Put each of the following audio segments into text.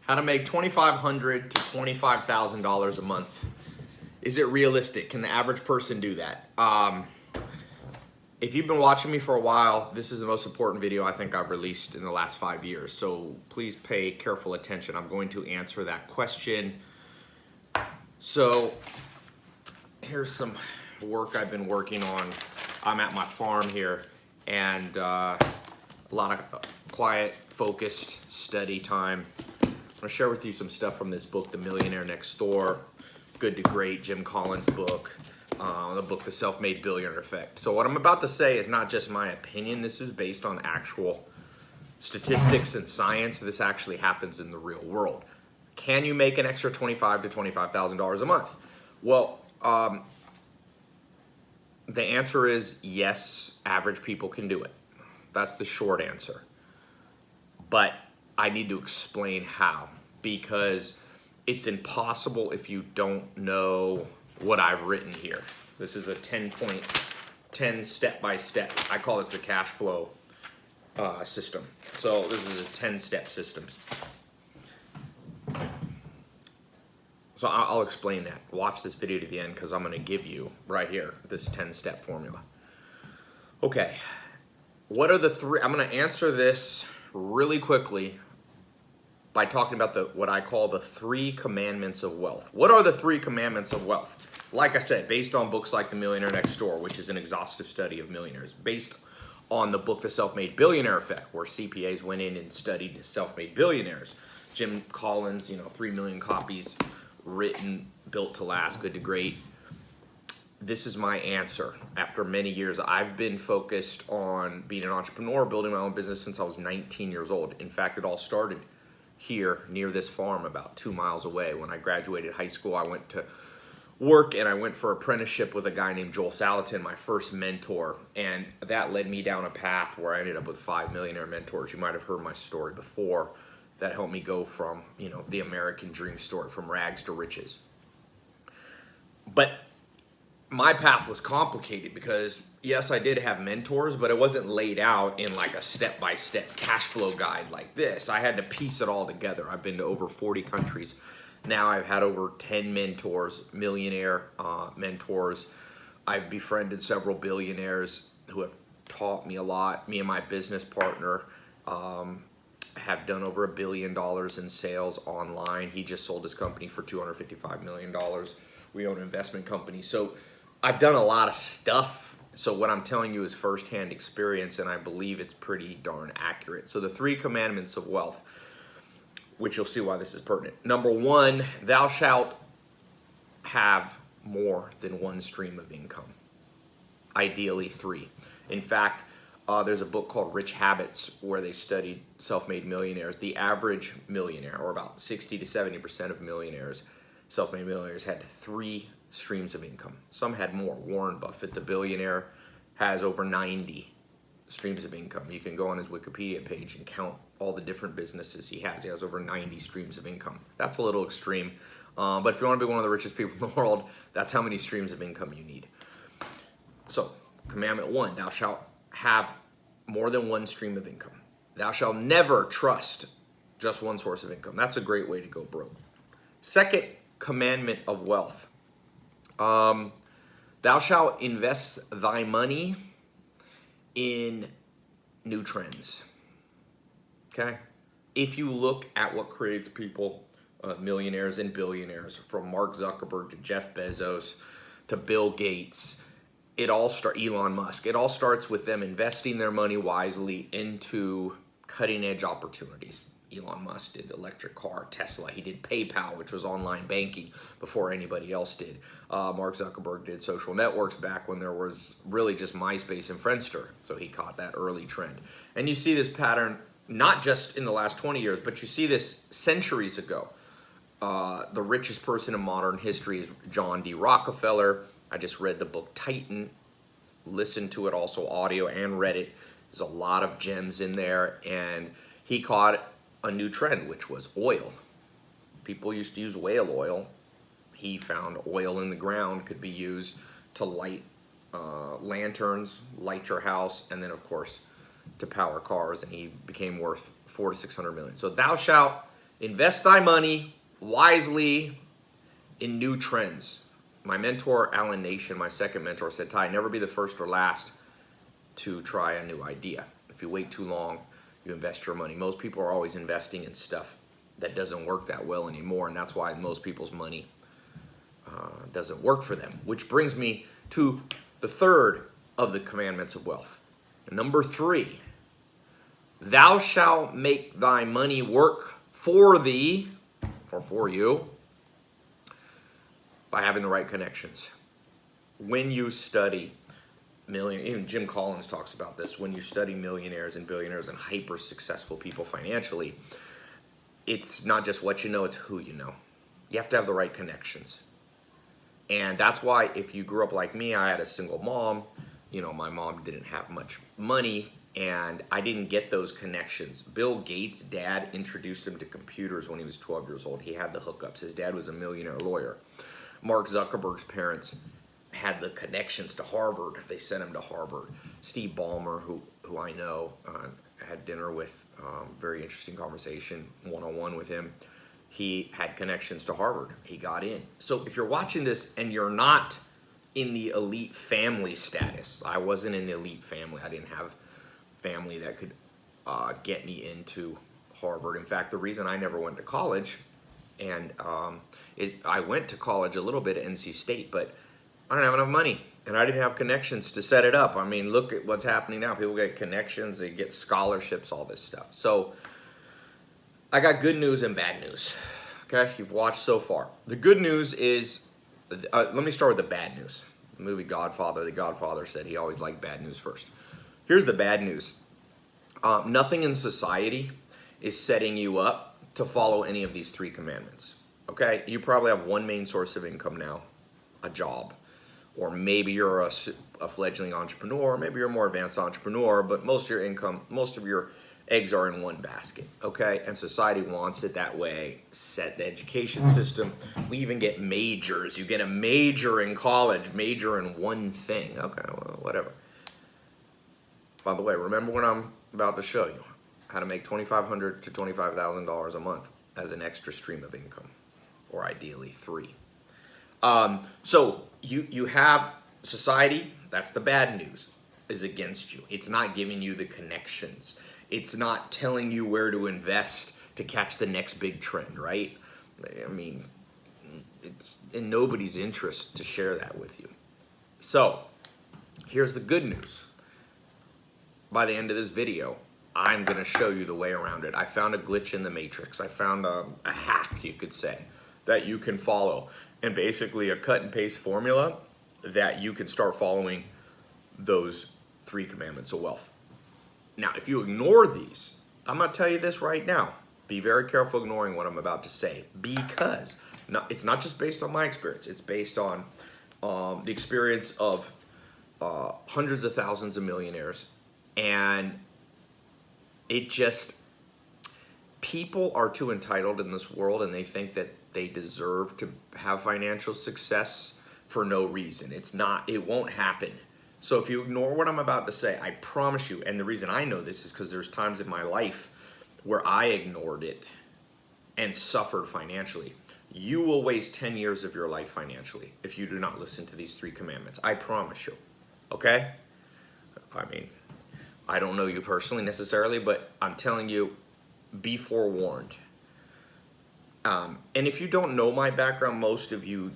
How to make $2,500 to $25,000 a month. Is it realistic? Can the average person do that? If you've been watching me for a while, this is the most important video I think I've released in the last 5 years. So please pay careful attention. I'm going to answer that question. So here's some work I've been working on. I'm at my farm here, and a lot of quiet, focused study time. I'm gonna share with you some stuff from this book, The Millionaire Next Door, Good to Great, Jim Collins' book, the book, The Self-Made Billionaire Effect. So what I'm about to say is not just my opinion. This is based on actual statistics and science. This actually happens in the real world. Can you make an extra $25,000 to $25,000 a month? Well, the answer is yes, average people can do it. That's the short answer. But I need to explain how, because it's impossible if you don't know what I've written here. This is a 10 step-by-step. I call this the Cashflow system. So this is a 10-step system. So I'll explain that. Watch this video to the end, because I'm going to give you right here this 10-step formula. Okay, what are the three? I'm going to answer this really quickly by talking about what I call the 3 commandments of wealth. What are the 3 commandments of wealth? Like I said, based on books like The Millionaire Next Door, which is an exhaustive study of millionaires, based on the book, The Self-Made Billionaire Effect, where CPAs went in and studied self-made billionaires. Jim Collins, 3 million copies written, built to last, good to great. This is my answer. After many years, I've been focused on being an entrepreneur, building my own business since I was 19 years old. In fact, it all started here near this farm about 2 miles away. When I graduated high school, I went to work and I went for apprenticeship with a guy named Joel Salatin, my first mentor. And that led me down a path where I ended up with 5 millionaire mentors. You might have heard my story before. That helped me go from, the American dream story, from rags to riches. But my path was complicated because, yes, I did have mentors, but it wasn't laid out in like a step-by-step cash flow guide like this. I had to piece it all together. I've been to over 40 countries. Now I've had over 10 mentors, millionaire mentors. I've befriended several billionaires who have taught me a lot. Me and my business partner have done over $1 billion in sales online. He just sold his company for $255 million. We own an investment company. So I've done a lot of stuff. So what I'm telling you is firsthand experience, and I believe it's pretty darn accurate. So the 3 commandments of wealth, which you'll see why this is pertinent. Number 1, thou shalt have more than 1 stream of income. Ideally 3. In fact, there's a book called Rich Habits where they studied self-made millionaires. The average millionaire, or about 60 to 70% of millionaires, self-made millionaires, had 3 streams of income. Some had more. Warren Buffett, the billionaire, has over 90 streams of income. You can go on his Wikipedia page and count all the different businesses he has. He has over 90 streams of income. That's a little extreme. But if you want to be one of the richest people in the world, that's how many streams of income you need. So, commandment 1, thou shalt have more than 1 stream of income. Thou shalt never trust just 1 source of income. That's a great way to go broke. Second commandment of wealth. Thou shalt invest thy money in new trends. Okay? If you look at what creates people, millionaires and billionaires, from Mark Zuckerberg to Jeff Bezos to Bill Gates, Elon Musk, it all starts with them investing their money wisely into cutting edge opportunities. Elon Musk did electric car, Tesla. He did PayPal, which was online banking before anybody else did. Mark Zuckerberg did social networks back when there was really just MySpace and Friendster. So he caught that early trend. And you see this pattern not just in the last 20 years, but you see this centuries ago. The richest person in modern history is John D. Rockefeller. I just read the book Titan, listened to it also audio, and read it. There's a lot of gems in there, and he caught a new trend, which was oil. People used to use whale oil. He found oil in the ground could be used to light lanterns, light your house, and then of course to power cars, and he became worth $400 to $600 million. So thou shalt Invest thy money wisely in new trends. My mentor, Alan Nation, my second mentor, said, Tai, never be the first or last to try a new idea. If you wait too long, you invest your money. Most people are always investing in stuff that doesn't work that well anymore, and that's why most people's money doesn't work for them. Which brings me to the third of the commandments of wealth. Number 3, thou shalt make thy money work for thee, or for you, by having the right connections. When you study even Jim Collins talks about this, when you study millionaires and billionaires and hyper successful people financially, it's not just what you know, it's who you know. You have to have the right connections. And that's why if you grew up like me, I had a single mom, you know, my mom didn't have much money and I didn't get those connections. Bill Gates' dad introduced him to computers when he was 12 years old. He had the hookups. His dad was a millionaire lawyer. Mark Zuckerberg's parents had the connections to Harvard. They sent him to Harvard. Steve Ballmer, who I know, had dinner with, very interesting conversation, one-on-one with him. He had connections to Harvard. He got in. So if you're watching this and you're not in the elite family status, I wasn't in the elite family. I didn't have family that could get me into Harvard. In fact, the reason I never went to college, and I went to college a little bit at NC State, but I don't have enough money, and I didn't have connections to set it up. I mean, look at what's happening now. People get connections, they get scholarships, all this stuff. So I got good news and bad news. Okay, you've watched so far. The good news is, let me start with the bad news. The movie Godfather, the Godfather said he always liked bad news first. Here's the bad news. Nothing in society is setting you up to follow any of these 3 commandments. Okay, you probably have one main source of income now, a job. Or maybe you're a fledgling entrepreneur, maybe you're a more advanced entrepreneur, but most of your income, most of your eggs are in one basket, okay? And society wants it that way. Set the education system. We even get majors. You get a major in college, major in one thing. Okay, well, whatever. By the way, remember what I'm about to show you, how to make $2,500 to $25,000 a month as an extra stream of income, or ideally 3. So you have society, that's the bad news, is against you. It's not giving you the connections. It's not telling you where to invest to catch the next big trend, right? I mean, it's in nobody's interest to share that with you. So here's the good news. By the end of this video, I'm gonna show you the way around it. I found a glitch in the matrix. I found a hack, you could say, that you can follow. And basically a cut and paste formula that you can start following those 3 commandments of wealth. Now, if you ignore these, I'm gonna tell you this right now. Be very careful ignoring what I'm about to say, because it's not just based on my experience. It's based on the experience of hundreds of thousands of millionaires. And it just, people are too entitled in this world, and they think that they deserve to have financial success for no reason. It won't happen. So if you ignore what I'm about to say, I promise you, and the reason I know this is because there's times in my life where I ignored it and suffered financially. You will waste 10 years of your life financially if you do not listen to these 3 commandments. I promise you, okay? I mean, I don't know you personally necessarily, but I'm telling you, be forewarned. And if you don't know my background, most of you,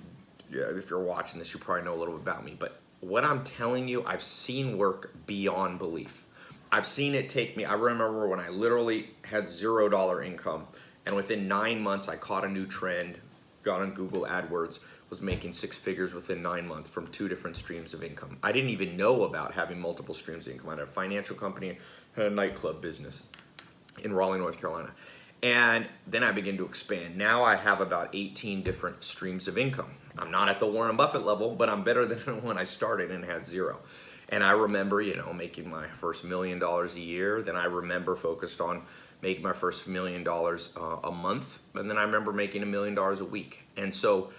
if you're watching this, you probably know a little bit about me. But what I'm telling you, I've seen work beyond belief. I've seen it take me, I remember when I literally had $0 income, and within 9 months, I caught a new trend, got on Google AdWords, was making 6 figures within 9 months from 2 different streams of income. I didn't even know about having multiple streams of income. I had a financial company, had a nightclub business in Raleigh, North Carolina. And then I began to expand. Now I have about 18 different streams of income. I'm not at the Warren Buffett level, but I'm better than when I started and had 0. And I remember, making my first $1 million a year. Then I remember focused on making my first $1 million a month. And then I remember making $1 million a week. And so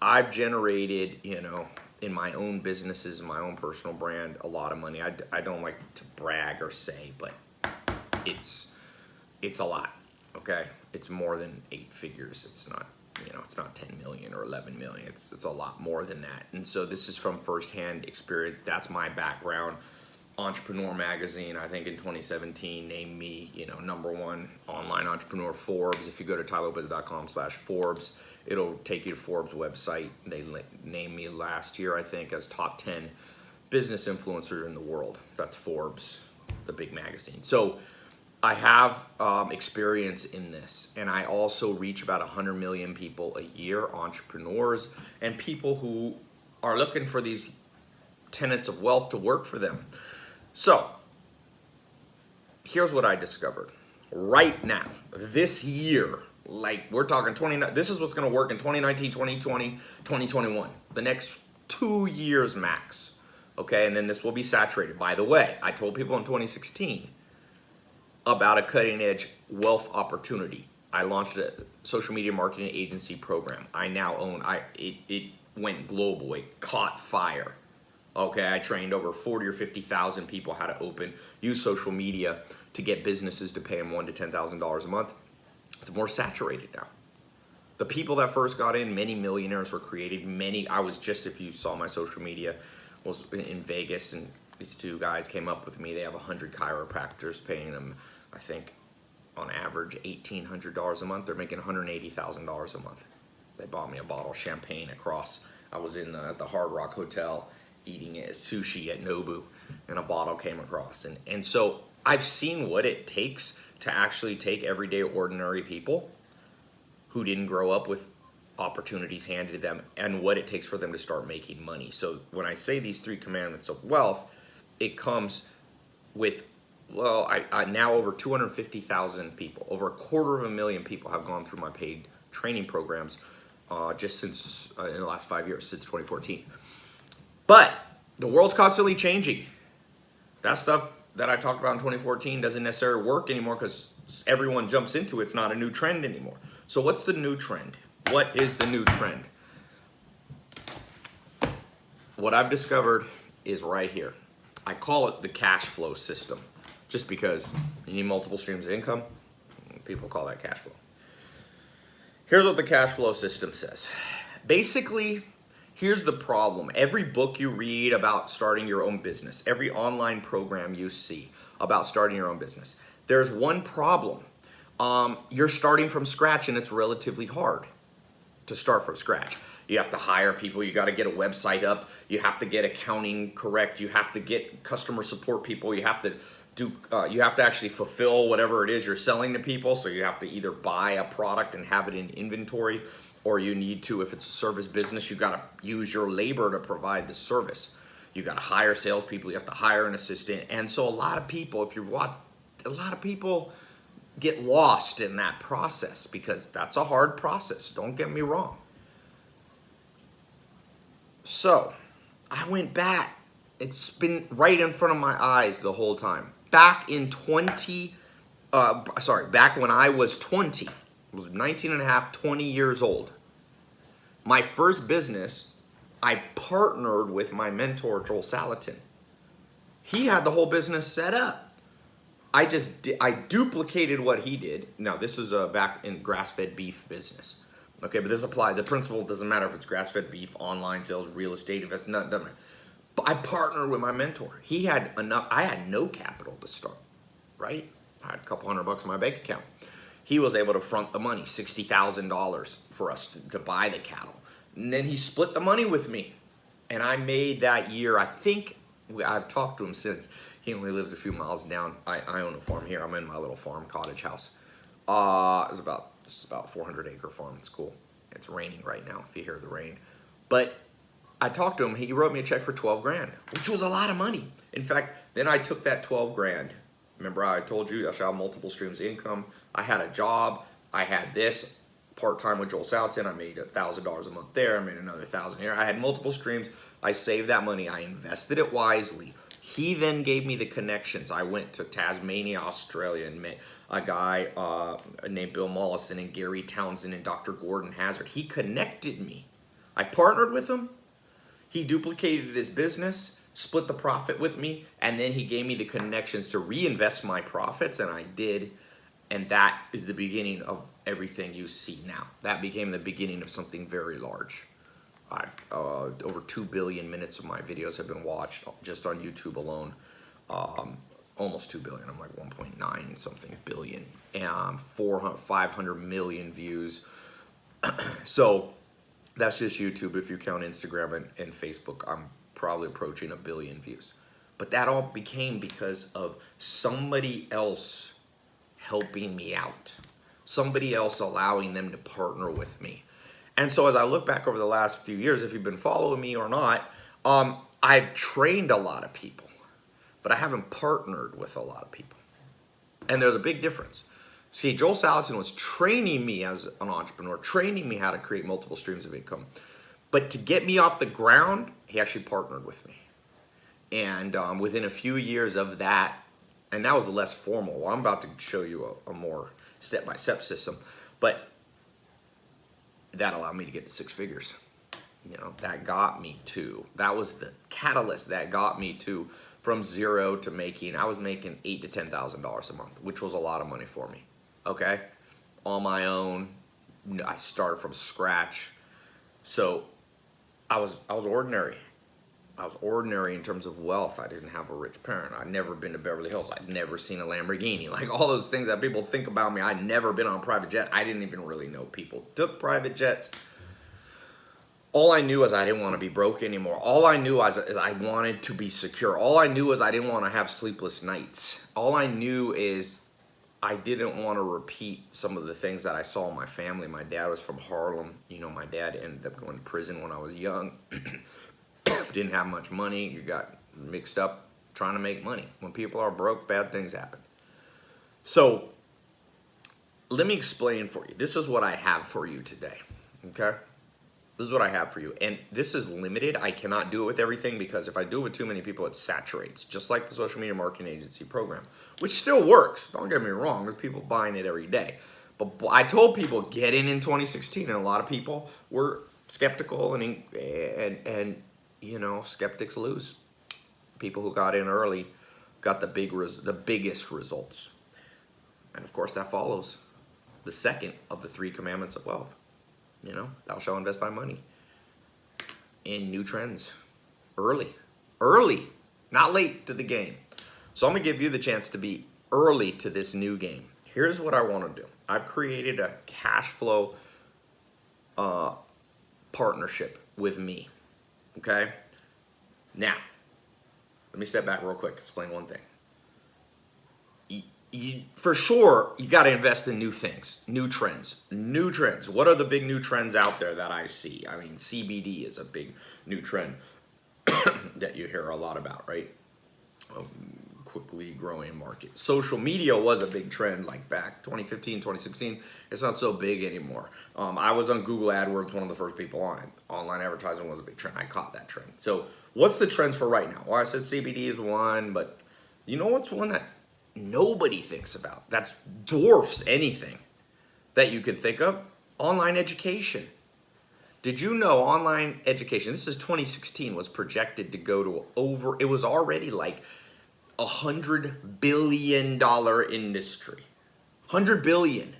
I've generated, in my own businesses, my own personal brand, a lot of money. I don't like to brag or say, but it's a lot. Okay, it's more than 8 figures. It's not, you know, it's not 10 million or 11 million. It's a lot more than that. And so this is from firsthand experience. That's my background. Entrepreneur Magazine, I think in 2017, named me, you know, #1 online entrepreneur. Forbes, if you go to tailopez.com/Forbes, it'll take you to Forbes website. They named me last year, I think, as top 10 business influencer in the world. That's Forbes, the big magazine. So I have experience in this, and I also reach about 100 million people a year, entrepreneurs and people who are looking for these tenets of wealth to work for them. So here's what I discovered right now, this year, like we're talking 29, this is what's going to work in 2019, 2020, 2021, the next 2 years max. Okay, and then this will be saturated. By the way, I told people in 2016 about a cutting edge wealth opportunity. I launched a social media marketing agency program. I now own, it went global, it caught fire. Okay, I trained over 40 or 50,000 people how to use social media to get businesses to pay them $1,000 to $10,000 a month. It's more saturated now. The people that first got in, many millionaires were created. I was just, if you saw my social media, was in Vegas, and these 2 guys came up with me. They have 100 chiropractors paying them, I think, on average $1,800 a month. They're making $180,000 a month. They bought me a bottle of champagne across. I was in the Hard Rock Hotel eating sushi at Nobu, and a bottle came across. And so I've seen what it takes to actually take everyday ordinary people who didn't grow up with opportunities handed to them, and what it takes for them to start making money. So when I say these 3 commandments of wealth, it comes with, well, I now over 250,000 people, over 250,000 people have gone through my paid training programs just since in the last 5 years, since 2014. But the world's constantly changing. That stuff that I talked about in 2014 doesn't necessarily work anymore because everyone jumps into it. It's not a new trend anymore. So what's the new trend? What is the new trend? What I've discovered is right here. I call it the cash flow system, just because you need multiple streams of income. People call that cash flow. Here's what the cash flow system says. Basically, here's the problem. Every book you read about starting your own business, every online program you see about starting your own business, there's one problem. You're starting from scratch, and it's relatively hard to start from scratch. You have to hire people. You got to get a website up. You have to get accounting correct. You have to get customer support people. You have to you have to actually fulfill whatever it is you're selling to people. So you have to either buy a product and have it in inventory, or you need to, if it's a service business, you got to use your labor to provide the service. You got to hire salespeople. You have to hire an assistant. And so a lot of people, if you've watched, a lot of people get lost in that process because that's a hard process. Don't get me wrong. So I went back. It's been right in front of my eyes the whole time. Back in back when I was 20, I was 19 and a half, 20 years old. My first business, I partnered with my mentor, Joel Salatin. He had the whole business set up. I duplicated what he did. Now, this is back in grass-fed beef business. Okay, but this applies. The principle doesn't matter if it's grass-fed beef, online sales, real estate, investment, doesn't matter. But I partnered with my mentor. He had enough. I had no capital to start, right? I had a couple $100 in my bank account. He was able to front the money, $60,000 for us to buy the cattle. And then he split the money with me. And I made that year, I think, I've talked to him since. He only lives a few miles down. I own a farm here. I'm in my little farm cottage house. It's about 400-acre farm. It's cool. It's raining right now, if you hear the rain. But I talked to him. He wrote me a check for 12 grand, which was a lot of money. In fact, then I took that 12 grand. Remember I told you I should have multiple streams of income. I had a job. I had this part-time with Joel Salatin. I made $1,000 a month there. I made another $1,000 here. I had multiple streams. I saved that money. I invested it wisely. He then gave me the connections. I went to Tasmania, Australia, and met a guy named Bill Mollison and Gary Townsend and Dr. Gordon Hazard. He connected me. I partnered with him. He duplicated his business, split the profit with me, and then he gave me the connections to reinvest my profits, and I did. And that is the beginning of everything you see now. That became the beginning of something very large. I've over 2 billion minutes of my videos have been watched just on YouTube alone. Almost 2 billion. I'm like 1.9 something billion, and 500 million views. So that's just YouTube. If you count Instagram and Facebook, I'm probably approaching 1 billion views. But that all became because of somebody else helping me out, somebody else allowing them to partner with me. And so as I look back over the last few years, if you've been following me or not, I've trained a lot of people, but I haven't partnered with a lot of people. And there's a big difference. See, Joel Salatin was training me as an entrepreneur, training me how to create multiple streams of income. But to get me off the ground, he actually partnered with me. And within a few years of that, and that was less formal. Well, I'm about to show you a more step-by-step system, but that allowed me to get to 6 figures. You know, that got me to, that was the catalyst that got me to from zero to I was making $8,000 to $10,000 a month, which was a lot of money for me. Okay, on my own, I started from scratch. So I was ordinary. I was ordinary in terms of wealth. I didn't have a rich parent. I'd never been to Beverly Hills. I'd never seen a Lamborghini. Like all those things that people think about me. I'd never been on a private jet. I didn't even really know people took private jets. All I knew is I didn't want to be broke anymore. All I knew is I wanted to be secure. All I knew is I didn't want to have sleepless nights. All I knew is I didn't want to repeat some of the things that I saw in my family. My dad was from Harlem. You know, my dad ended up going to prison when I was young. Didn't have much money. You got mixed up trying to make money. When people are broke, bad things happen. So let me explain for you. This is what I have for you today, okay? This is what I have for you. And this is limited. I cannot do it with everything because if I do it with too many people, it saturates, just like the social media marketing agency program, which still works. Don't get me wrong. There's people buying it every day. But I told people get in 2016, and a lot of people were skeptical and you know, skeptics lose. People who got in early got the biggest results. And of course that follows the second of the 3 commandments of wealth. You know, thou shalt invest thy money in new trends early, not late to the game. So I'm gonna give you the chance to be early to this new game. Here's what I wanna do. I've created a cash flow partnership with me. Okay, now let me step back real quick, explain one thing. For sure, you got to invest in new things, new trends. What are the big new trends out there that I see? I mean, CBD is a big new trend that you hear a lot about, right? Quickly growing market. Social media was a big trend like back 2015, 2016. It's not so big anymore. I was on Google AdWords, one of the first people on it. Online advertising was a big trend. I caught that trend. So what's the trends for right now? Well, I said CBD is one, but you know what's one that nobody thinks about? That's dwarfs anything that you could think of? Online education. Did you know online education, this is 2016, was projected to go to it was already like $100 billion industry. 100 billion.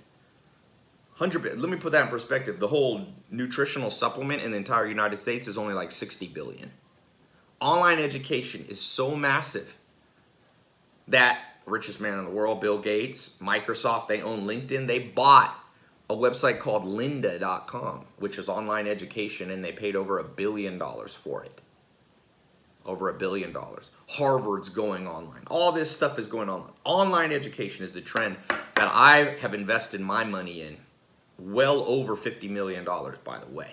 Let me put that in perspective. The whole nutritional supplement in the entire United States is only like 60 billion. Online education is so massive that richest man in the world, Bill Gates, Microsoft, they own LinkedIn. They bought a website called lynda.com, which is online education, and they paid over $1 billion for it. Over $1 billion. Harvard's going online. All this stuff is going online. Online education is the trend that I have invested my money in. Well over $50 million, by the way.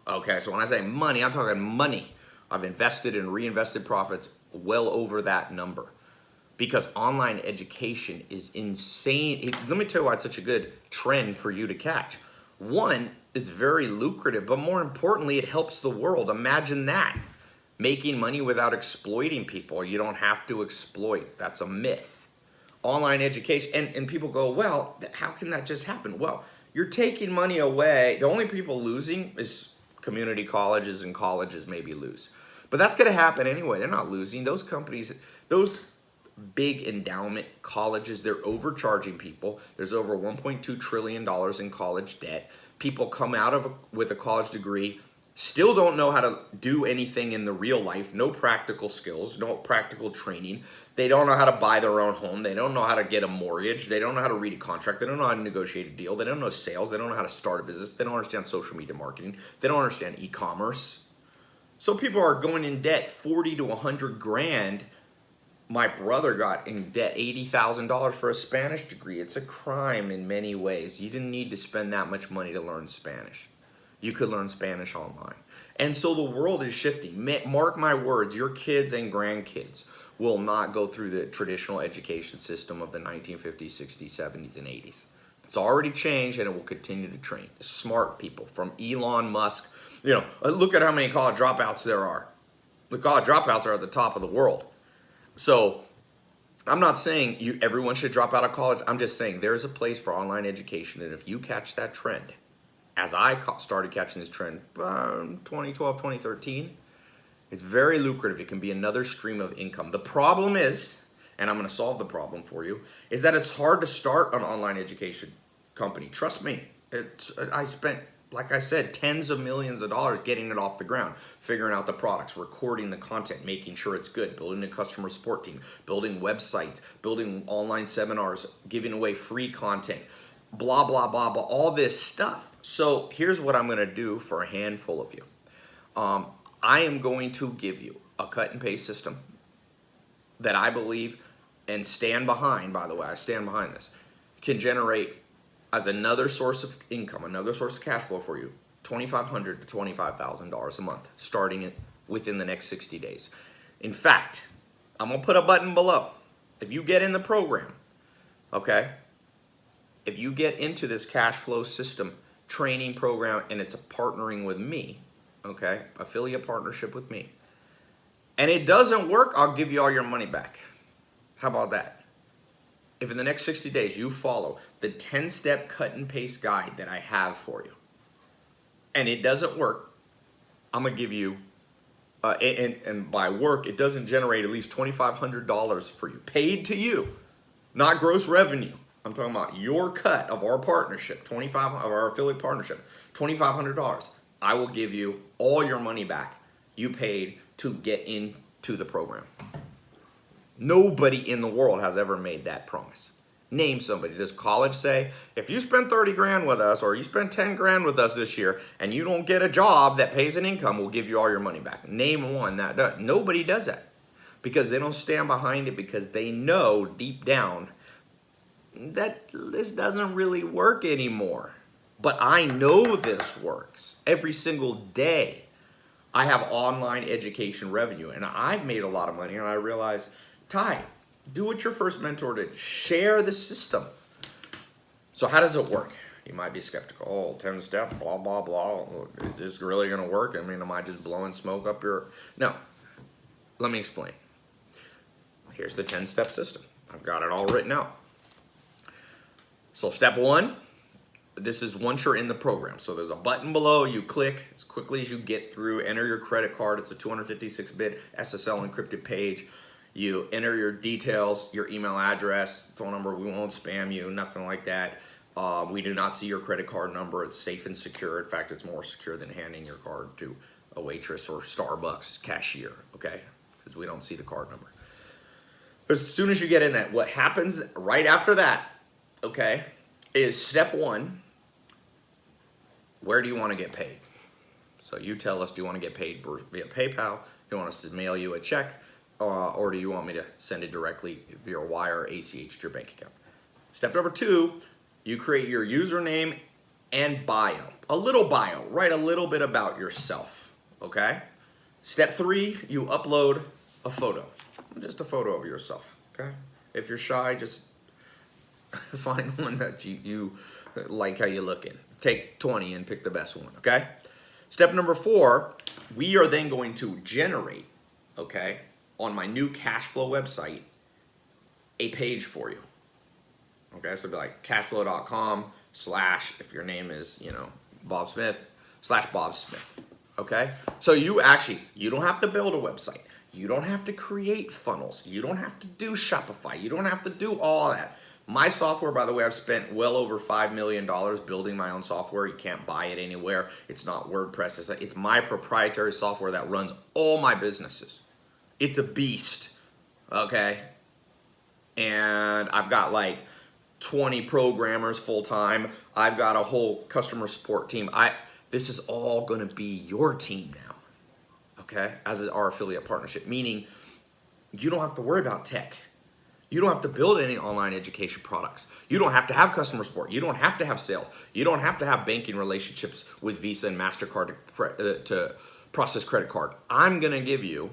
Okay, so when I say money, I'm talking money. I've invested and reinvested profits well over that number. Because online education is insane. Let me tell you why it's such a good trend for you to catch. One, it's very lucrative, but more importantly, it helps the world. Imagine that. Making money without exploiting people. You don't have to exploit. That's a myth. Online education, and people go, well, how can that just happen? Well, you're taking money away. The only people losing is community colleges, and colleges maybe lose. But that's gonna happen anyway. They're not losing. Those companies, those big endowment colleges, they're overcharging people. There's over $1.2 trillion in college debt. People come out with a college degree, still don't know how to do anything in the real life, no practical skills, no practical training. They don't know how to buy their own home. They don't know how to get a mortgage. They don't know how to read a contract. They don't know how to negotiate a deal. They don't know sales. They don't know how to start a business. They don't understand social media marketing. They don't understand e-commerce. So people are going in debt 40 to 100 grand. My brother got in debt $80,000 for a Spanish degree. It's a crime in many ways. You didn't need to spend that much money to learn Spanish. You could learn Spanish online. And so the world is shifting. Mark my words, your kids and grandkids will not go through the traditional education system of the 1950s, 60s, 70s, and 80s. It's already changed, and it will continue to train smart people from Elon Musk. You know, look at how many college dropouts there are. The college dropouts are at the top of the world. So I'm not saying everyone should drop out of college. I'm just saying there's a place for online education, and if you catch that trend, as I started catching this trend 2012, 2013, it's very lucrative. It can be another stream of income. The problem is, and I'm going to solve the problem for you, is that it's hard to start an online education company. Trust me. I spent, like I said, tens of millions of dollars getting it off the ground, figuring out the products, recording the content, making sure it's good, building a customer support team, building websites, building online seminars, giving away free content, blah, blah, blah, blah, all this stuff. So here's what I'm going to do for a handful of you. I am going to give you a cut and paste system that I believe and stand behind, by the way, I stand behind this, can generate as another source of income, another source of cash flow for you, $2,500 to $25,000 a month, starting within the next 60 days. In fact, I'm going to put a button below. If you get in the program, okay, if you get into this cash flow system training program and it's a partnering with me, okay, affiliate partnership with me, and it doesn't work, I'll give you all your money back. How about that? If in the next 60 days you follow the 10-step cut and paste guide that I have for you, and it doesn't work, I'm going to give you, and by work, it doesn't generate at least $2,500 for you, paid to you, not gross revenue. I'm talking about your cut of our partnership, of our affiliate partnership, $2,500. I will give you all your money back you paid to get into the program. Nobody in the world has ever made that promise. Name somebody. Does college say, if you spend 30 grand with us or you spend 10 grand with us this year and you don't get a job that pays an income, we'll give you all your money back? Name one that does. Nobody does that because they don't stand behind it, because they know deep down that this doesn't really work anymore. But I know this works. Every single day I have online education revenue, and I've made a lot of money, and I realize, Tai, do what your first mentor did. Share the system. So how does it work? You might be skeptical. Oh, 10 steps, blah, blah, blah. Is this really going to work? I mean, am I just blowing smoke up your... No. Let me explain. Here's the 10-step system. I've got it all written out. So step one, this is once you're in the program. So there's a button below. You click as quickly as you get through. Enter your credit card. It's a 256-bit SSL encrypted page. You enter your details, your email address, phone number. We won't spam you, nothing like that. We do not see your credit card number. It's safe and secure. In fact, it's more secure than handing your card to a waitress or Starbucks cashier, okay? Because we don't see the card number. As soon as you get in that, what happens right after that, okay, is step one. Where do you want to get paid? So you tell us, do you want to get paid via PayPal? Do you want us to mail you a check? Or do you want me to send it directly via wire or ACH to your bank account? Step number two, you create your username and bio. A little bio. Write a little bit about yourself, okay? Step three, you upload a photo. Just a photo of yourself, okay? If you're shy, just find one that you like how you look in. Take 20 and pick the best one, okay? Step number four, we are then going to generate, okay, on my new Cashflow website, a page for you. Okay, so it'd be like cashflow.com/ if your name is, Bob Smith, /Bob Smith. Okay, so you don't have to build a website. You don't have to create funnels. You don't have to do Shopify. You don't have to do all that. My software, by the way, I've spent well over $5 million building my own software. You can't buy it anywhere. It's not WordPress. It's my proprietary software that runs all my businesses. It's a beast, okay? And I've got like 20 programmers full time. I've got a whole customer support team. This is all gonna be your team now, okay? As our affiliate partnership, meaning you don't have to worry about tech. You don't have to build any online education products. You don't have to have customer support. You don't have to have sales. You don't have to have banking relationships with Visa and MasterCard to process credit card. I'm gonna give you,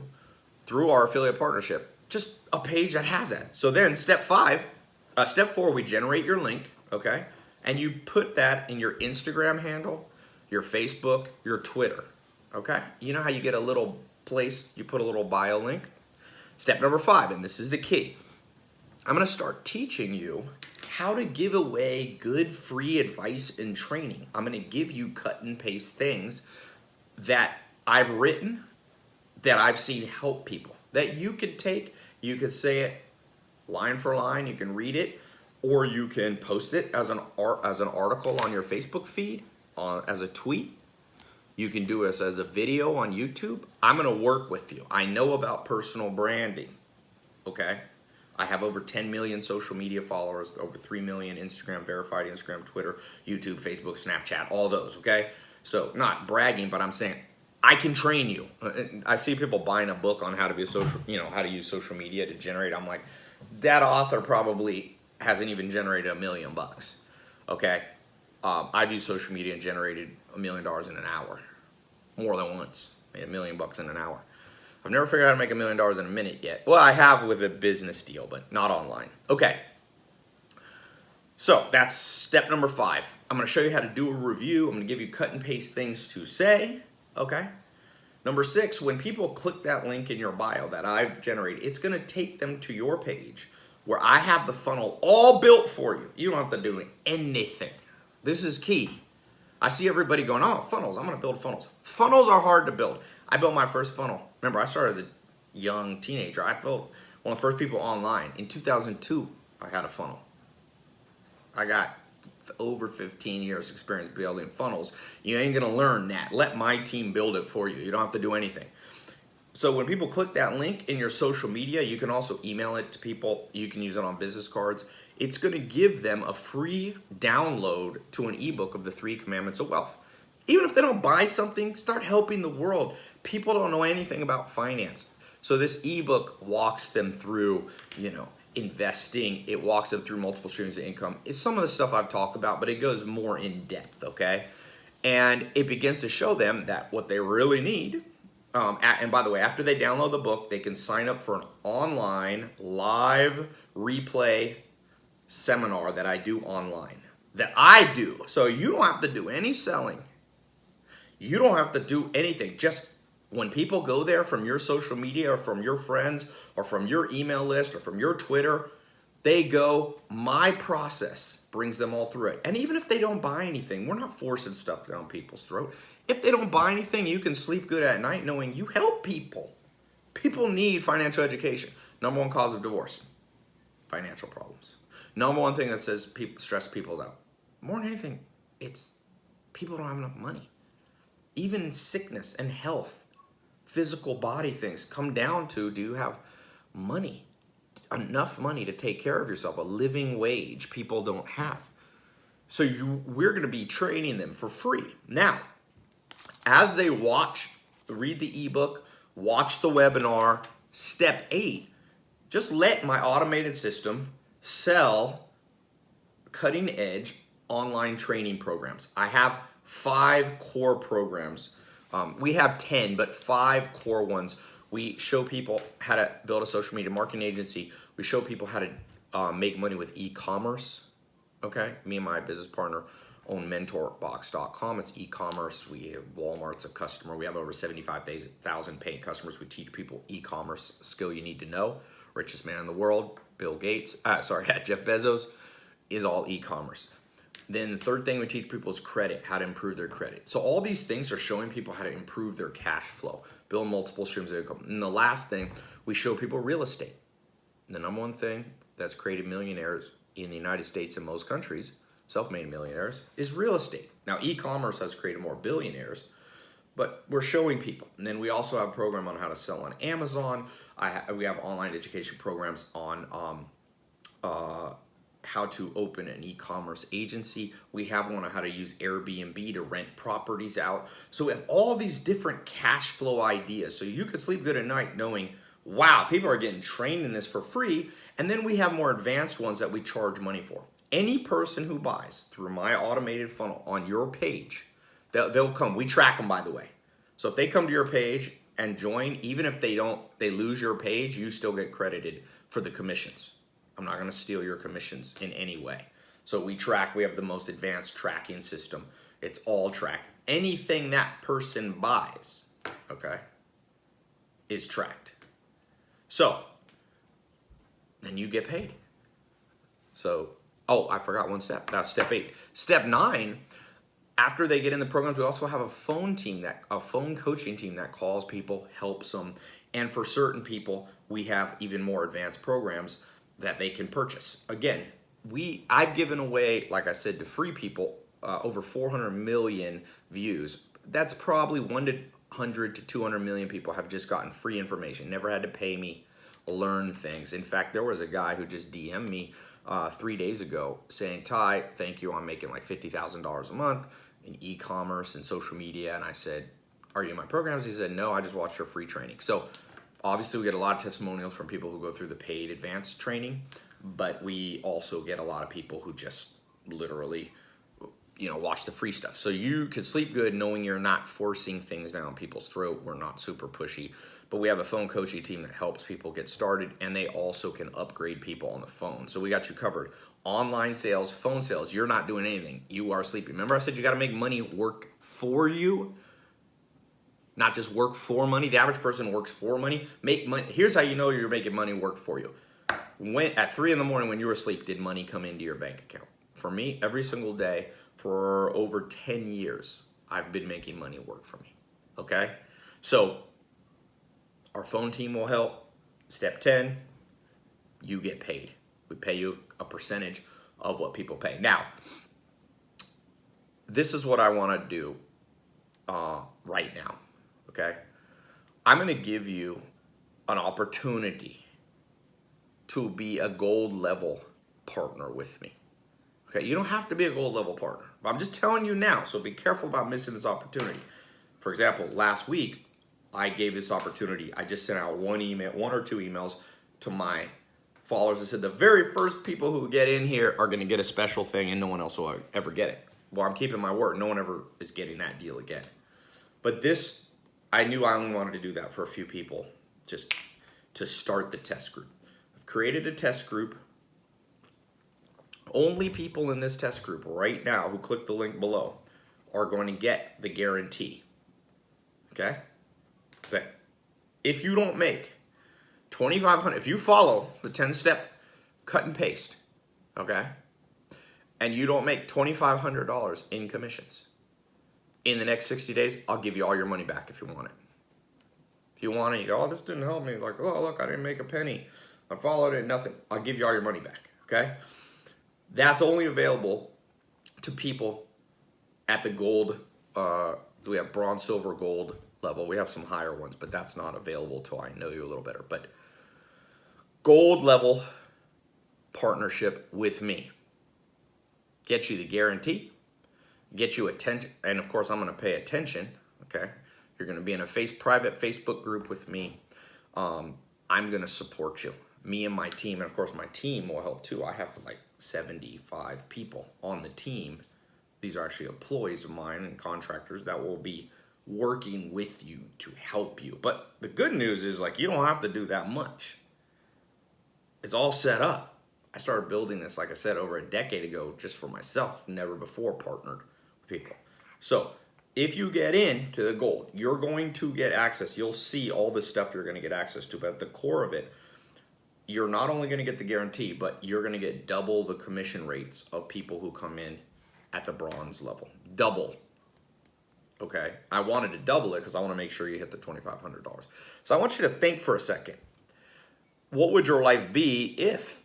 through our affiliate partnership, just a page that has that. So then step 4, we generate your link, okay? And you put that in your Instagram handle, your Facebook, your Twitter, okay? You know how you get a little place, you put a little bio link? Step number 5, and this is the key. I'm gonna start teaching you how to give away good free advice and training. I'm gonna give you cut and paste things that I've written, that I've seen help people, that you could take, you could say it line for line, you can read it, or you can post it as an article on your Facebook feed, as a tweet. You can do this as a video on YouTube. I'm gonna work with you. I know about personal branding, okay? I have over 10 million social media followers, over 3 million Instagram verified, Instagram, Twitter, YouTube, Facebook, Snapchat, all those, okay? So not bragging, but I'm saying I can train you. I see people buying a book on how to be a social, how to use social media to generate. I'm like, that author probably hasn't even generated $1 million, okay? I've used social media and generated $1 million in an hour, more than once, made $1 million in an hour. I've never figured out how to make $1 million in a minute yet. Well, I have with a business deal, but not online. Okay. So that's step number 5. I'm gonna show you how to do a review. I'm gonna give you cut and paste things to say, okay? Number 6, when people click that link in your bio that I've generated, it's gonna take them to your page where I have the funnel all built for you. You don't have to do anything. This is key. I see everybody going, oh, funnels, I'm gonna build funnels. Funnels are hard to build. I built my first funnel. Remember, I started as a young teenager. I built one of the first people online. In 2002, I had a funnel. I got over 15 years experience building funnels. You ain't gonna learn that. Let my team build it for you. You don't have to do anything. So when people click that link in your social media, you can also email it to people. You can use it on business cards. It's gonna give them a free download to an ebook of the 3 Commandments of Wealth. Even if they don't buy something, start helping the world. People don't know anything about finance. So this ebook walks them through, investing. It walks them through multiple streams of income. It's some of the stuff I've talked about, but it goes more in depth, okay? And it begins to show them that what they really need, and by the way, after they download the book, they can sign up for an online live replay seminar that I do online, that I do. So you don't have to do any selling. You don't have to do anything. Just when people go there from your social media or from your friends or from your email list or from your Twitter, they go, my process brings them all through it. And even if they don't buy anything, we're not forcing stuff down people's throat. If they don't buy anything, you can sleep good at night knowing you help people. People need financial education. Number 1 cause of divorce, financial problems. Number 1 thing that says people stress people out. More than anything, it's people don't have enough money. Even sickness and health, physical body things come down to, do you have money? Enough money to take care of yourself, a living wage people don't have. So we're gonna be training them for free. Now, as they read the ebook, watch the webinar, step 8, just let my automated system sell cutting edge online training programs. I have 5 core programs. We have 10, but 5 core ones. We show people how to build a social media marketing agency. We show people how to make money with e-commerce. Okay, me and my business partner own mentorbox.com. It's e-commerce. Walmart's a customer. We have over 75,000 paying customers. We teach people e-commerce skill you need to know. Richest man in the world, Jeff Bezos, is all e-commerce. Then the third thing we teach people is credit, how to improve their credit. So all these things are showing people how to improve their cash flow, build multiple streams of income. And the last thing, we show people real estate. The number one thing that's created millionaires in the United States and most countries, self-made millionaires, is real estate. Now, e-commerce has created more billionaires, but we're showing people. And then we also have a program on how to sell on Amazon. We have online education programs on how to open an e-commerce agency. We have one on how to use Airbnb to rent properties out. So we have all these different cash flow ideas. So you could sleep good at night knowing, wow, people are getting trained in this for free. And then we have more advanced ones that we charge money for. Any person who buys through my automated funnel on your page, they'll come. We track them, by the way. So if they come to your page and join, even if they lose your page, you still get credited for the commissions. I'm not going to steal your commissions in any way. So we have the most advanced tracking system. It's all tracked. Anything that person buys, okay, is tracked. So then you get paid. So, oh, I forgot one step. That's step 8. Step 9, after they get in the programs, we also have a phone coaching team that calls people, helps them. And for certain people, we have even more advanced programs that they can purchase. Again, I've given away, like I said, to free people over 400 million views. That's probably 100 to 200 million people have just gotten free information, never had to pay me, learn things. In fact, there was a guy who just DM'd me 3 days ago saying, Tai, thank you, I'm making like $50,000 a month in e-commerce and social media. And I said, are you in my programs? He said, no, I just watched your free training. So obviously we get a lot of testimonials from people who go through the paid advanced training, but we also get a lot of people who just literally, watch the free stuff. So you can sleep good knowing you're not forcing things down people's throat. We're not super pushy, but we have a phone coaching team that helps people get started, and they also can upgrade people on the phone. So we got you covered. Online sales, phone sales, you're not doing anything. You are sleeping. Remember I said you got to make money work for you? Not just work for money. The average person works for money. Make money. Here's how you know you're making money work for you. At 3 in the morning when you were asleep, did money come into your bank account? For me, every single day for over 10 years, I've been making money work for me. Okay? So our phone team will help. Step 10, you get paid. We pay you a percentage of what people pay. Now, this is what I want to do right now. Okay, I'm going to give you an opportunity to be a gold level partner with me. Okay, you don't have to be a gold level partner, but I'm just telling you now, so be careful about missing this opportunity. For example, last week, I gave this opportunity. I just sent out one or two emails to my followers that said the very first people who get in here are going to get a special thing and no one else will ever get it. Well, I'm keeping my word. No one ever is getting that deal again. But this, I knew I only wanted to do that for a few people just to start the test group. I've created a test group. Only people in this test group right now who click the link below are going to get the guarantee. Okay? But if you don't make $2,500, if you follow the 10-step cut and paste, okay, and you don't make $2,500 in commissions, in the next 60 days, I'll give you all your money back if you want it. If you want it, you go, oh, this didn't help me. Like, oh, look, I didn't make a penny. I followed it, nothing. I'll give you all your money back, okay? That's only available to people at the gold, we have bronze, silver, gold level. We have some higher ones, but that's not available till I know you a little better. But gold level partnership with me. Get you the guarantee. Get you attention, and of course I'm going to pay attention. Okay, you're going to be in a private Facebook group with me. I'm going to support you, me and my team, and of course my team will help too. I have like 75 people on the team. These are actually employees of mine and contractors that will be working with you to help you. But the good news is, like, you don't have to do that much. It's all set up. I started building this, like I said, over a decade ago just for myself, never before partnered with people. So if you get into the gold, you're going to get access. You'll see all the stuff you're going to get access to, but at the core of it, you're not only going to get the guarantee, but you're going to get double the commission rates of people who come in at the bronze level. Double. Okay, I wanted to double it because I want to make sure you hit the $2,500. So I want you to think for a second. What would your life be if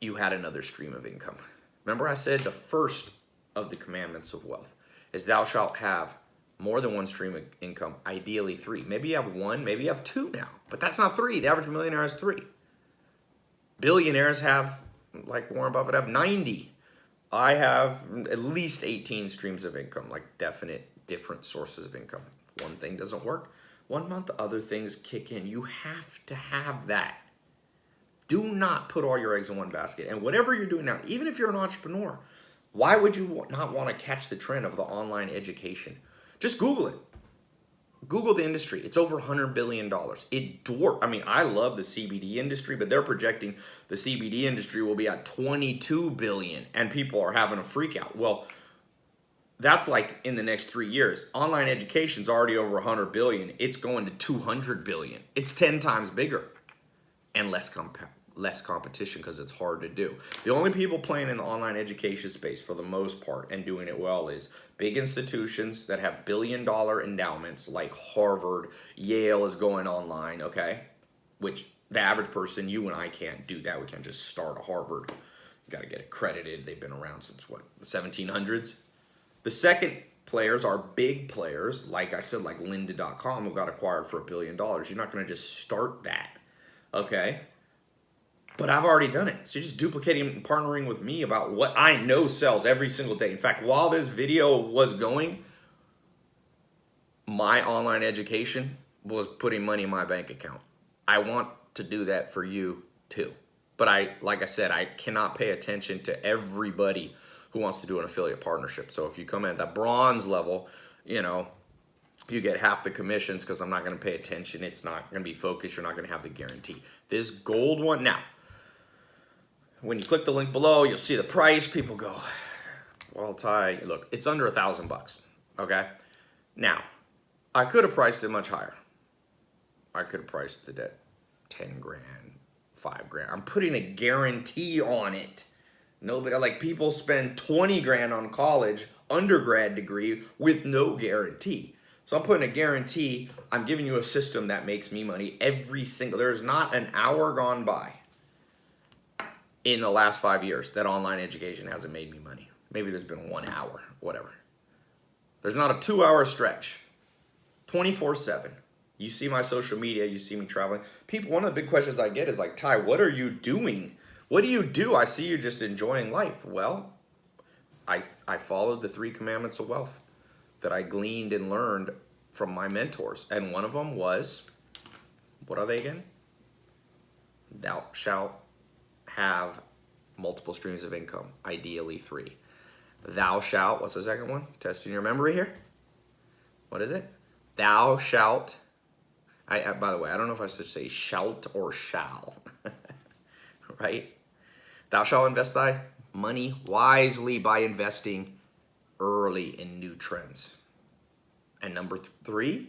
you had another stream of income? Remember I said the first of the commandments of wealth is thou shalt have more than one stream of income, ideally 3. Maybe you have 1, maybe you have 2 now, but that's not 3. The average millionaire has 3. Billionaires have, like Warren Buffett, have 90. I have at least 18 streams of income, like definite different sources of income. If one thing doesn't work, 1 month, other things kick in. You have to have that. Do not put all your eggs in one basket. And whatever you're doing now, even if you're an entrepreneur, why would you not want to catch the trend of the online education? Just Google it. Google the industry. It's over $100 billion. It dwarfs. I mean, I love the CBD industry, but they're projecting the CBD industry will be at $22 billion, and people are having a freak out. Well, that's like in the next 3 years. Online education's already over $100 billion. It's going to $200 billion. It's 10 times bigger and less competition because it's hard to do. The only people playing in the online education space for the most part and doing it well is big institutions that have billion-dollar endowments like Harvard, Yale is going online, okay? Which the average person, you and I can't do that. We can't just start a Harvard. You got to get accredited. They've been around since, what, the 1700s? The second players are big players, like I said, like lynda.com, who got acquired for $1 billion. You're not going to just start that, okay? But I've already done it. So you're just duplicating and partnering with me about what I know sells every single day. In fact, while this video was going, my online education was putting money in my bank account. I want to do that for you too. But like I said, I cannot pay attention to everybody who wants to do an affiliate partnership. So if you come at the bronze level, you know, you get half the commissions because I'm not going to pay attention. It's not going to be focused. You're not going to have the guarantee. This gold one, now, when you click the link below, you'll see the price. People go, well, Tai, look, it's under $1,000, okay? Now, I could have priced it much higher. I could have priced it at 10 grand, 5 grand. I'm putting a guarantee on it. Nobody, like people spend 20 grand on college, undergrad degree with no guarantee. So I'm putting a guarantee. I'm giving you a system that makes me money every single, there's not an hour gone by in the last 5 years that online education hasn't made me money. Maybe there's been 1 hour, whatever. There's not a 2-hour stretch, 24/7. You see my social media, you see me traveling. People, one of the big questions I get is like, Tai, what are you doing? What do you do? I see you just enjoying life. Well, I followed the 3 commandments of wealth that I gleaned and learned from my mentors. And one of them was, what are they again? Thou shalt have multiple streams of income, ideally 3. Thou shalt, what's the second one? Testing your memory here. What is it? Thou shalt, by the way, I don't know if I should say shout or shall, right? Thou shalt invest thy money wisely by investing early in new trends. And number 3,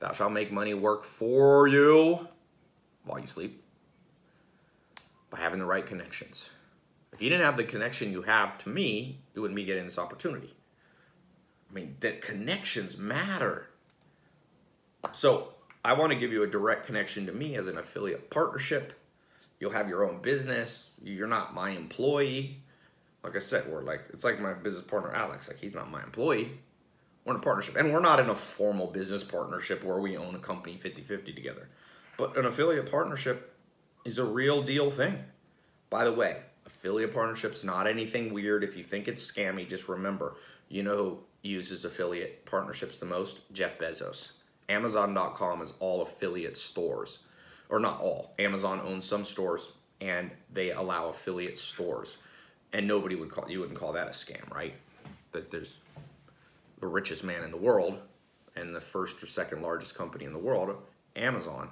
thou shalt make money work for you while you sleep by having the right connections. If you didn't have the connection you have to me, you wouldn't be getting this opportunity. I mean, the connections matter. So I want to give you a direct connection to me as an affiliate partnership. You'll have your own business. You're not my employee. Like I said, it's like my business partner, Alex. Like, he's not my employee. We're in a partnership. And we're not in a formal business partnership where we own a company 50-50 together. But an affiliate partnership is a real deal thing. By the way, affiliate partnership's not anything weird. If you think it's scammy, just remember, you know who uses affiliate partnerships the most? Jeff Bezos. Amazon.com is all affiliate stores. Or not all. Amazon owns some stores, and they allow affiliate stores. And nobody would call, you wouldn't call that a scam, right? That there's the richest man in the world and the first or second largest company in the world, Amazon,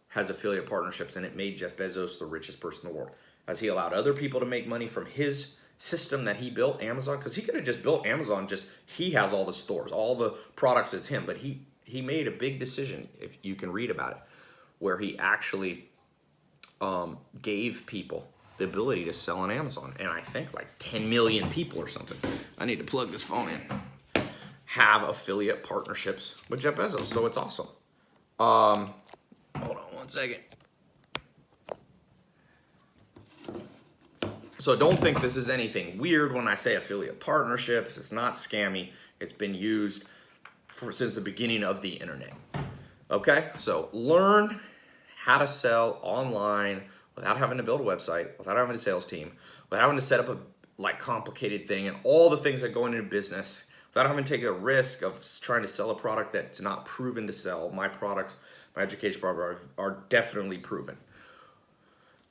has affiliate partnerships, and it made Jeff Bezos the richest person in the world. As he allowed other people to make money from his system that he built, Amazon, because he could have just built Amazon, he has all the stores, all the products is him, but he made a big decision, if you can read about it, where he actually gave people the ability to sell on Amazon. And I think like 10 million people or something, I need to plug this phone in, have affiliate partnerships with Jeff Bezos. So it's awesome. Hold on one second. So don't think this is anything weird when I say affiliate partnerships. It's not scammy. It's been used since the beginning of the internet. Okay, so learn how to sell online without having to build a website, without having a sales team, without having to set up a complicated thing and all the things that go into business, without having to take a risk of trying to sell a product that's not proven to sell. My products, my education products are definitely proven.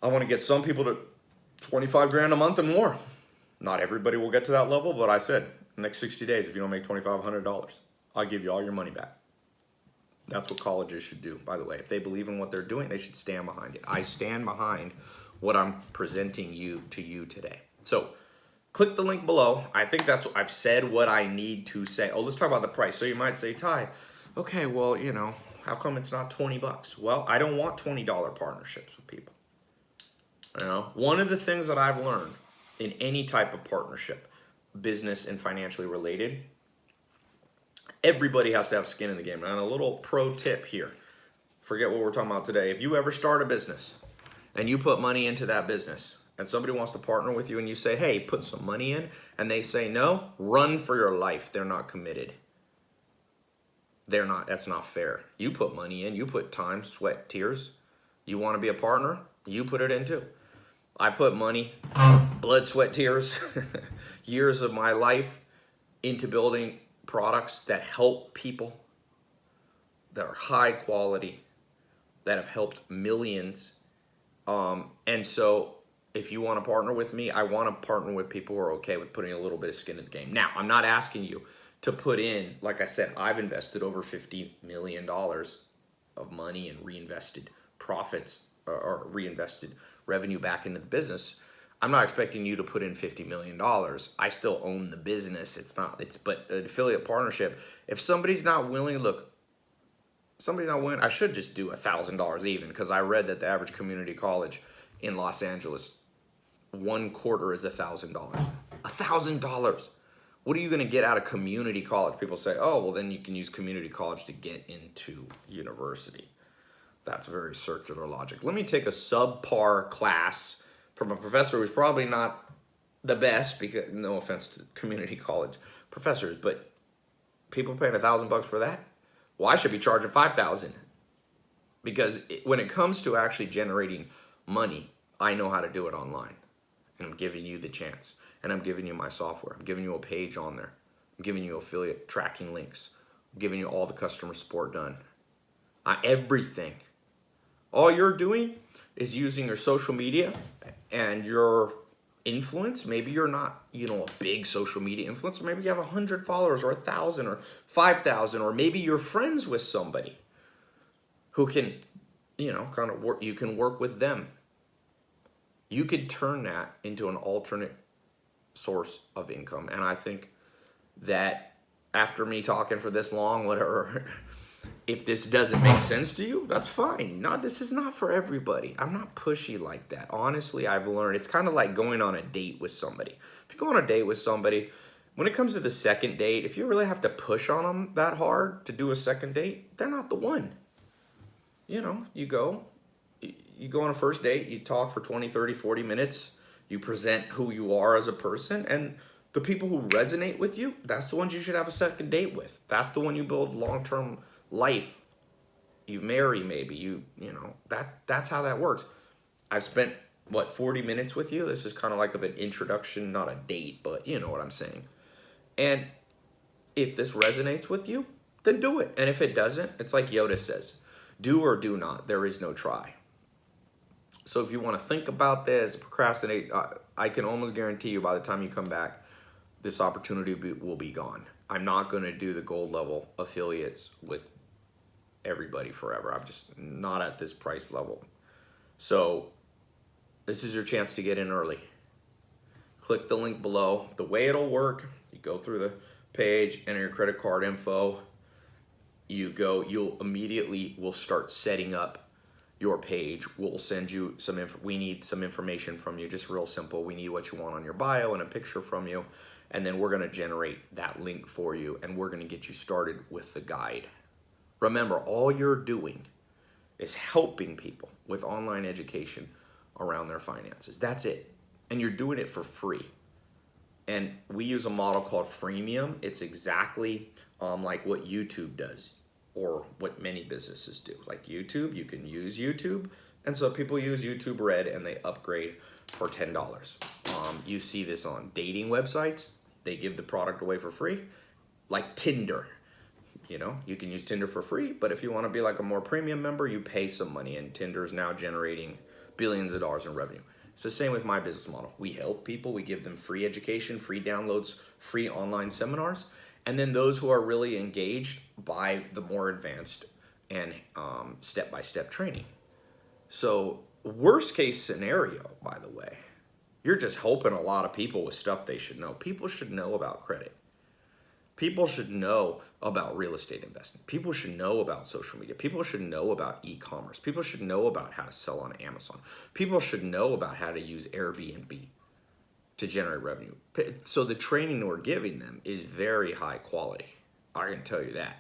I want to get some people to 25 grand a month and more. Not everybody will get to that level, but I said the next 60 days, if you don't make $2,500, I'll give you all your money back. That's what colleges should do, by the way. If they believe in what they're doing, they should stand behind it. I stand behind what I'm presenting to you today. So click the link below. I think I've said what I need to say. Oh, let's talk about the price. So you might say, Tai, okay, well, how come it's not 20 bucks? Well, I don't want $20 partnerships with people. One of the things that I've learned in any type of partnership, business and financially related, everybody has to have skin in the game. And a little pro tip here, forget what we're talking about today. If you ever start a business and you put money into that business and somebody wants to partner with you and you say, hey, put some money in, and they say no, run for your life. They're not committed. That's not fair. You put money in, you put time, sweat, tears. You want to be a partner? You put it in too. I put money, blood, sweat, tears, years of my life into building products that help people, that are high quality, that have helped millions. And so if you want to partner with me, I want to partner with people who are okay with putting a little bit of skin in the game. Now, I'm not asking you to put in, like I said, I've invested over $50 million of money and reinvested profits or reinvested revenue back into the business. I'm not expecting you to put in $50 million. I still own the business. But an affiliate partnership, if somebody's not willing, I should just do $1,000 even, because I read that the average community college in Los Angeles, 1/4 is $1,000. $1,000. What are you going to get out of community college? People say, oh, well, then you can use community college to get into university. That's very circular logic. Let me take a subpar class from a professor who's probably not the best, because no offense to community college professors, but people paying $1,000 for that? Well, I should be charging $5,000, because when it comes to actually generating money, I know how to do it online, and I'm giving you the chance, and I'm giving you my software. I'm giving you a page on there. I'm giving you affiliate tracking links. I'm giving you all the customer support done. Everything. All you're doing is using your social media and your influence. Maybe you're not, a big social media influencer. Maybe you have 100 followers or 1,000 or 5,000, or maybe you're friends with somebody who can, kind of work. You can work with them. You could turn that into an alternate source of income. And I think that after me talking for this long, whatever, if this doesn't make sense to you, that's fine. No, this is not for everybody. I'm not pushy like that. Honestly, I've learned it's kind of like going on a date with somebody. If you go on a date with somebody, when it comes to the second date, if you really have to push on them that hard to do a second date, they're not the one. You go on a first date, you talk for 20, 30, 40 minutes, you present who you are as a person, and the people who resonate with you, that's the ones you should have a second date with. That's the one you build long-term life. You marry, maybe, that's how that works. I've spent, 40 minutes with you? This is kind of like an introduction, not a date, but you know what I'm saying. And if this resonates with you, then do it. And if it doesn't, it's like Yoda says, do or do not. There is no try. So if you want to think about this, procrastinate, I can almost guarantee you by the time you come back, this opportunity will be gone. I'm not going to do the gold level affiliates with everybody forever. I'm just not at this price level. So this is your chance to get in early. Click the link below. The way it'll work, you go through the page, enter your credit card info. You'll immediately will start setting up your page. We'll send you we need some information from you, just real simple. We need what you want on your bio and a picture from you. And then we're gonna generate that link for you, and we're gonna get you started with the guide. Remember, all you're doing is helping people with online education around their finances. That's it. And you're doing it for free. And we use a model called freemium. It's exactly like what YouTube does, or what many businesses do. Like YouTube, you can use YouTube. And so people use YouTube Red and they upgrade for $10. You see this on dating websites. They give the product away for free. Like Tinder, you can use Tinder for free, but if you want to be like a more premium member, you pay some money, and Tinder is now generating billions of dollars in revenue. It's the same with my business model. We help people, we give them free education, free downloads, free online seminars, and then those who are really engaged buy the more advanced and step-by-step training. So worst case scenario, by the way, you're just helping a lot of people with stuff they should know. People should know about credit. People should know about real estate investing. People should know about social media. People should know about e-commerce. People should know about how to sell on Amazon. People should know about how to use Airbnb to generate revenue. So the training we're giving them is very high quality. I can tell you that.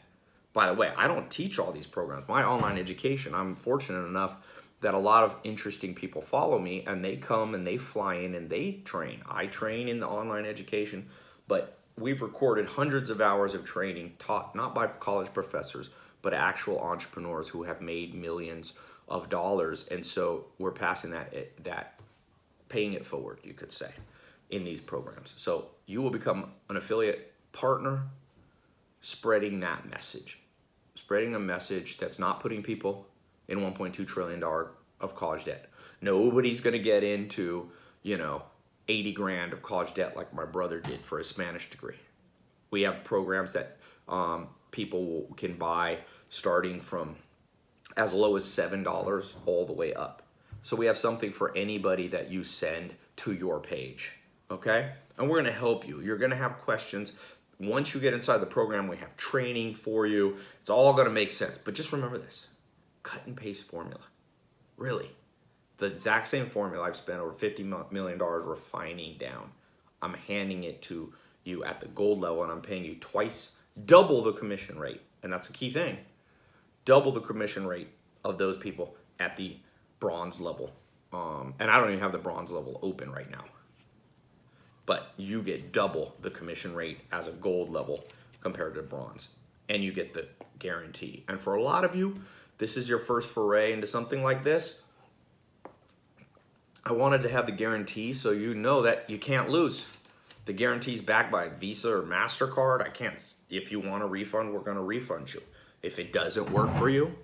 By the way, I don't teach all these programs. My online education, I'm fortunate enough that a lot of interesting people follow me, and they come and they fly in and they train. I train in the online education, but we've recorded hundreds of hours of training taught not by college professors, but actual entrepreneurs who have made millions of dollars. And so we're passing that paying it forward, you could say, in these programs. So you will become an affiliate partner, spreading that message, spreading a message that's not putting people in $1.2 trillion of college debt. Nobody's gonna get into, 80 grand of college debt like my brother did for his Spanish degree. We have programs that people can buy starting from as low as $7 all the way up. So we have something for anybody that you send to your page, okay? And we're gonna help you. You're gonna have questions. Once you get inside the program, we have training for you. It's all gonna make sense. But just remember this, cut and paste formula, really. The exact same formula I've spent over $50 million refining down. I'm handing it to you at the gold level, and I'm paying you double the commission rate. And that's a key thing. Double the commission rate of those people at the bronze level. And I don't even have the bronze level open right now. But you get double the commission rate as a gold level compared to bronze. And you get the guarantee. And for a lot of you, this is your first foray into something like this. I wanted to have the guarantee so you know that you can't lose. The guarantee is backed by Visa or MasterCard. If you want a refund, we're gonna refund you. If it doesn't work for you,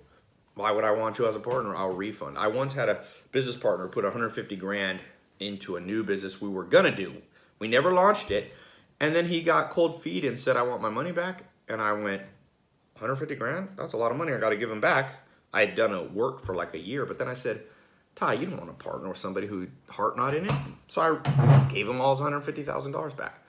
why would I want you as a partner? I'll refund. I once had a business partner put 150 grand into a new business we were gonna do. We never launched it. And then he got cold feet and said, I want my money back. And I went, 150 grand? That's a lot of money. I gotta give him back. I had done a work for like a year, but then I said, Tai, you don't want to partner with somebody who's heart not in it. So I gave him all his $150,000 back.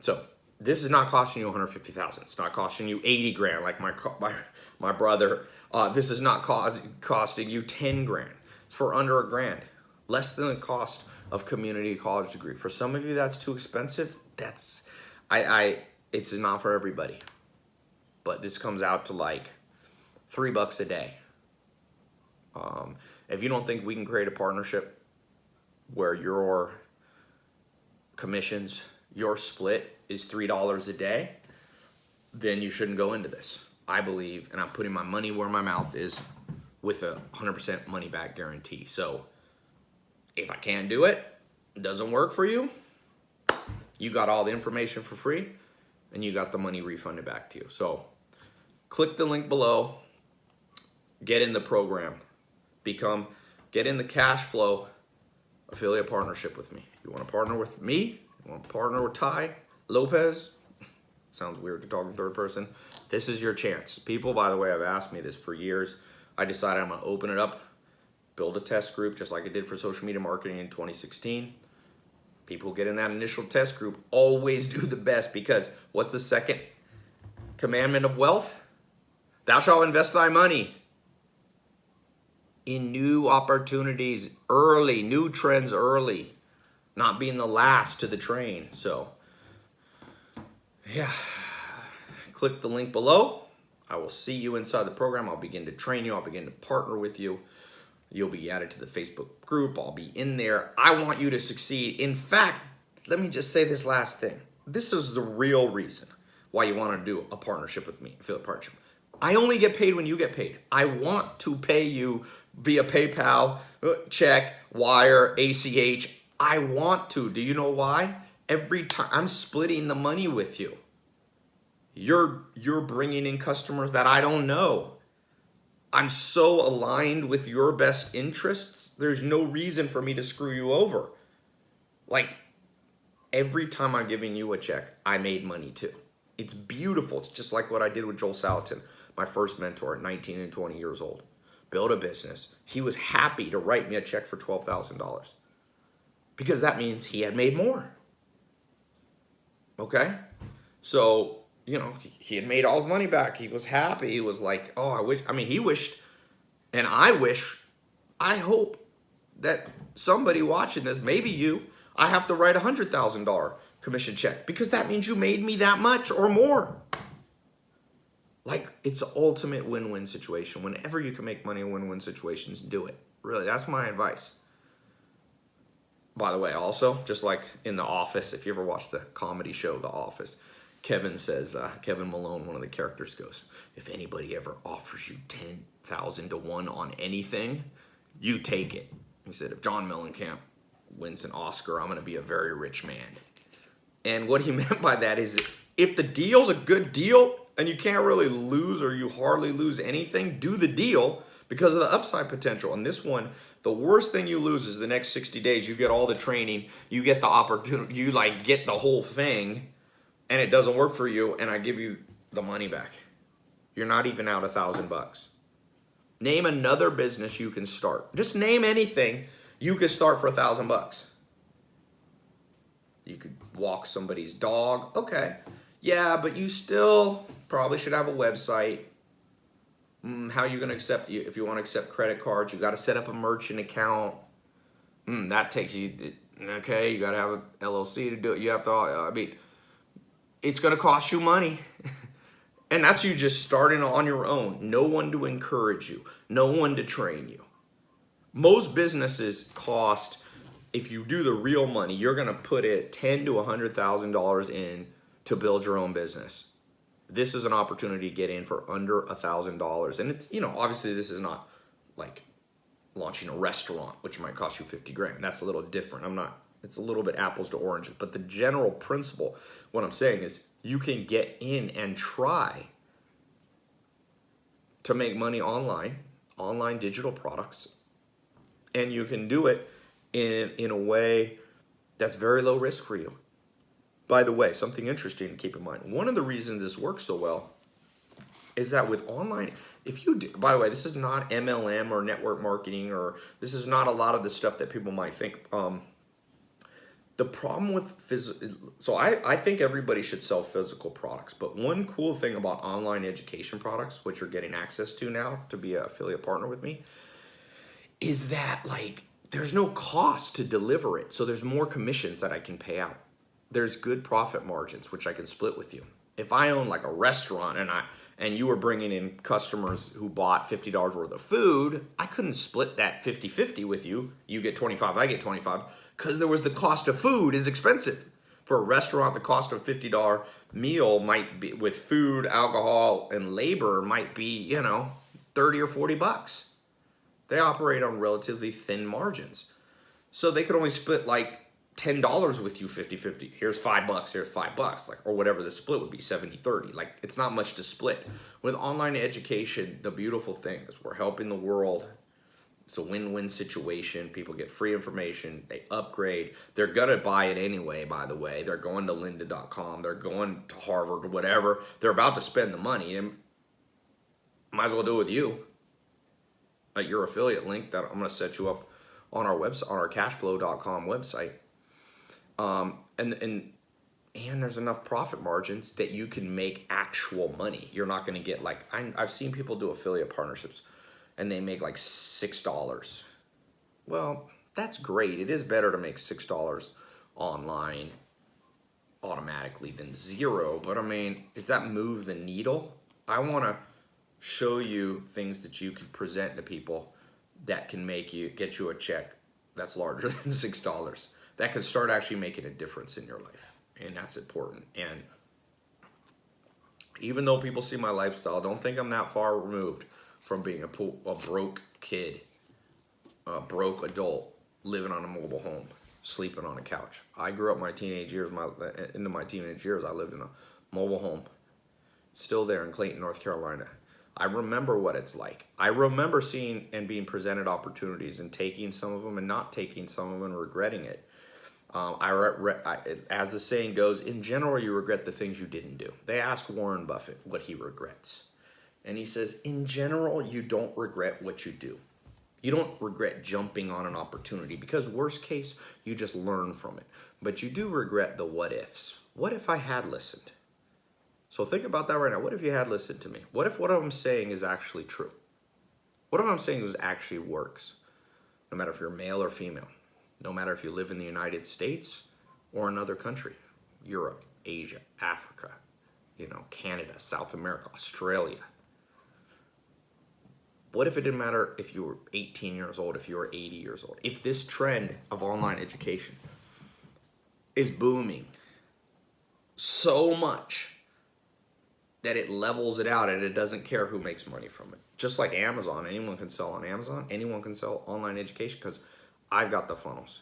So this is not costing you $150,000. It's not costing you 80 grand like my brother. This is not costing you 10 grand. It's for under $1,000, less than the cost of community college degree. For some of you, that's too expensive. This is not for everybody. But this comes out to like $3 a day. If you don't think we can create a partnership where your commissions, your split is $3 a day, then you shouldn't go into this. I believe, and I'm putting my money where my mouth is with a 100% money back guarantee. So if I can't do it, it doesn't work for you, you got all the information for free and you got the money refunded back to you. So click the link below, get in the program. Get in the Cashflow affiliate partnership with me. You want to partner with me? You want to partner with Tai Lopez? Sounds weird to talk in third person. This is your chance. People, by the way, have asked me this for years. I decided I'm going to open it up, build a test group just like I did for social media marketing in 2016. People get in that initial test group always do the best, because what's the second commandment of wealth? Thou shalt invest thy money in new opportunities early, new trends early, not being the last to the train. So, yeah, click the link below. I will see you inside the program. I'll begin to train you. I'll begin to partner with you. You'll be added to the Facebook group. I'll be in there. I want you to succeed. In fact, let me just say this last thing. This is the real reason why you want to do a partnership with me, affiliate partnership. I only get paid when you get paid. I want to pay you via PayPal, check, wire, ACH. I want to. Do you know why? Every time I'm splitting the money with you. You're bringing in customers that I don't know. I'm so aligned with your best interests. There's no reason for me to screw you over. Like, every time I'm giving you a check, I made money too. It's beautiful. It's just like what I did with Joel Salatin, my first mentor at 19 and 20 years old. Built a business. He was happy to write me a check for $12,000 because that means he had made more. Okay? So, you know, he had made all his money back. He was happy. He was like, oh, he wished, and I hope that somebody watching this, maybe you, I have to write a $100,000 commission check because that means you made me that much or more. Like, it's an ultimate win-win situation. Whenever you can make money in win-win situations, do it. Really, that's my advice. By the way, also, just like in The Office, if you ever watch the comedy show The Office, Kevin says, Kevin Malone, one of the characters, goes, if anybody ever offers you 10,000 to 1 on anything, you take it. He said, if John Mellencamp wins an Oscar, I'm going to be a very rich man. And what he meant by that is if the deal's a good deal and you can't really lose or you hardly lose anything, do the deal because of the upside potential. And this one, the worst thing you lose is the next 60 days. You get all the training, you get the opportunity, you like get the whole thing, and it doesn't work for you, and I give you the money back. You're not even out $1,000. Name another business you can start. Just name anything you could start for $1,000. You could walk somebody's dog. Okay. Yeah, but you still probably should have a website. How are you going to accept, if you want to accept credit cards, you got to set up a merchant account. That takes you, okay, you got to have an LLC to do it. You have to, it's going to cost you money. And that's you just starting on your own. No one to encourage you. No one to train you. Most businesses cost, if you do the real money, you're going to put it $10,000 to $100,000 in to build your own business. This is an opportunity to get in for under $1,000. And it's, obviously this is not like launching a restaurant, which might cost you 50 grand. That's a little different. It's a little bit apples to oranges, but the general principle, what I'm saying is you can get in and try to make money online digital products, and you can do it in a way that's very low risk for you. By the way, something interesting to keep in mind. One of the reasons this works so well is that with online, by the way, this is not MLM or network marketing, or this is not a lot of the stuff that people might think. The problem with so I think everybody should sell physical products, but one cool thing about online education products, which you're getting access to now to be an affiliate partner with me, is that like there's no cost to deliver it. So there's more commissions that I can pay out. There's good profit margins, which I can split with you. If I own like a restaurant and you were bringing in customers who bought $50 worth of food, I couldn't split that 50-50 with you. You get 25, I get 25, because there was the cost of food is expensive. For a restaurant, the cost of a $50 meal might be, with food, alcohol, and labor, might be, 30 or 40 bucks. They operate on relatively thin margins. So they could only split like $10 with you 50-50. Here's $5, here's $5, like, or whatever the split would be, 70-30. Like, it's not much to split. With online education, the beautiful thing is we're helping the world. It's a win-win situation. People get free information, they upgrade. They're gonna buy it anyway, by the way. They're going to lynda.com, they're going to Harvard or whatever. They're about to spend the money, and might as well do it with you. At your affiliate link that I'm gonna set you up on our website, on our cashflow.com website. And there's enough profit margins that you can make actual money. You're not going to get like, I've seen people do affiliate partnerships and they make like $6. Well, that's great. It is better to make $6 online automatically than zero, but I mean, does that move the needle? I want to show you things that you can present to people that can get you a check that's larger than $6. That can start actually making a difference in your life, and that's important. And even though people see my lifestyle, don't think I'm that far removed from being a broke kid, a broke adult living on a mobile home, sleeping on a couch. I grew up into my teenage years, I lived in a mobile home, still there in Clayton, North Carolina. I remember what it's like. I remember seeing and being presented opportunities and taking some of them and not taking some of them and regretting it. As the saying goes, in general, you regret the things you didn't do. They ask Warren Buffett what he regrets. And he says, in general, you don't regret what you do. You don't regret jumping on an opportunity because worst case, you just learn from it. But you do regret the what ifs. What if I had listened? So think about that right now. What if you had listened to me? What if what I'm saying is actually true? What if I'm saying actually works? No matter if you're male or female. No matter if you live in the United States or another country. Europe, Asia, Africa, Canada, South America, Australia. What if it didn't matter if you were 18 years old, if you were 80 years old? If this trend of online education is booming so much that it levels it out and it doesn't care who makes money from it. Just like Amazon, anyone can sell on Amazon, anyone can sell online education because I've got the funnels.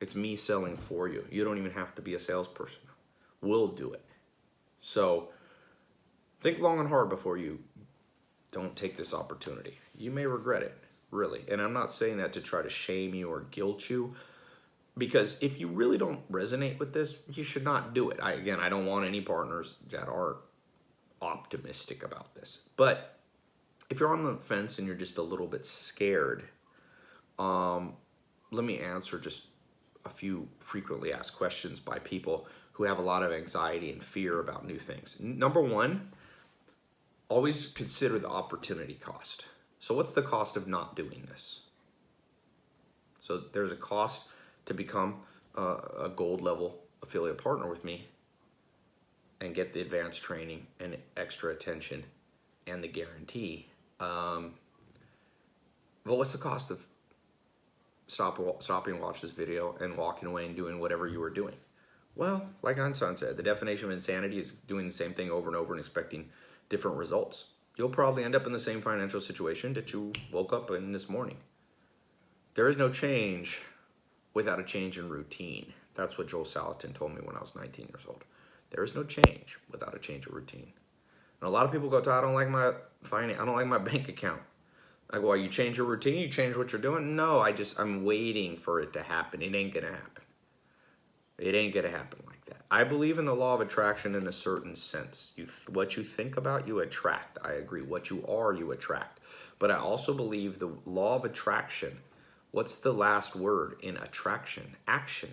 It's me selling for you. You don't even have to be a salesperson. We'll do it. So think long and hard before you don't take this opportunity. You may regret it, really. And I'm not saying that to try to shame you or guilt you, because if you really don't resonate with this, you should not do it. I don't want any partners that are optimistic about this. But if you're on the fence and you're just a little bit scared, let me answer just a few frequently asked questions by people who have a lot of anxiety and fear about new things. Number one, always consider the opportunity cost. So what's the cost of not doing this? So there's a cost to become a gold level affiliate partner with me and get the advanced training and extra attention and the guarantee. But what's the cost of stopping to watch this video and walking away and doing whatever you were doing? Well, like Einstein said, the definition of insanity is doing the same thing over and over and expecting different results. You'll probably end up in the same financial situation that you woke up in this morning. There is no change without a change in routine. That's what Joel Salatin told me when I was 19 years old. There is no change without a change of routine. And a lot of people go, I don't like my finance, I don't like my bank account. Like, well, you change your routine, you change what you're doing? No, I'm waiting for it to happen. It ain't gonna happen. It ain't gonna happen like that. I believe in the law of attraction in a certain sense. What you think about, you attract. I agree. What you are, you attract. But I also believe the law of attraction, what's the last word in attraction? Action.